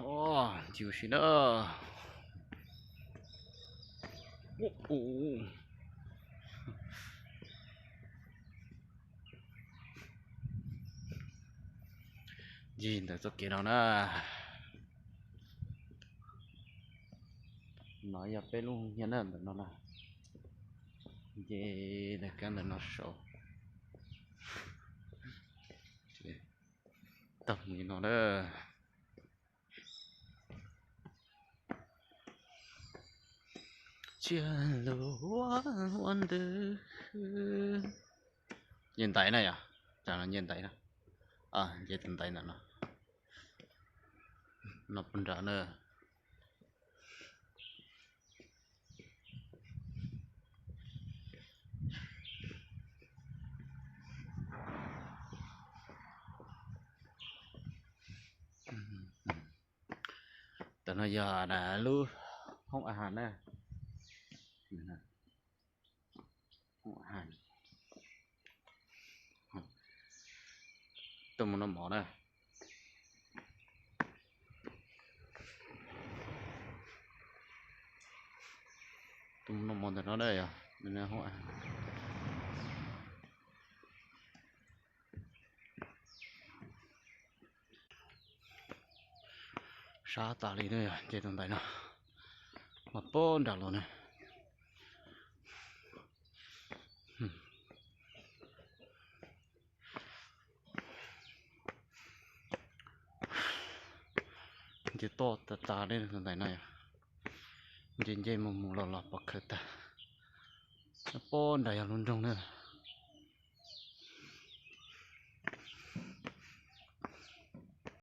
哦，就是了。哦，nhìn được rất kỹ nào nè. Nói giờ bên luôn nhớ là nó là gì là cái là nó sầu. Tập nhìn nó đó. Chưa lưu one wonder. Nhìn tay này à? Chẳng là nhìn tay nè. À, nhìn tay nè nó. Nó bên đó nữa. Tao nói giờ là lưu không ăn hàng nè. Không ăn hàng. Tao muốn nó mỏ nè. Tao muốn nó mỏ từ nó đây à? Mình không ăn. Sao ta đi đây à? Chơi tụi tay nó. Mà bốn đảo luôn nè. Chơi to ta đây tụi tay này. Chơi chơi mà mù lò lò bạc khơi ta. Nó bốn đảo luôn trong nữa.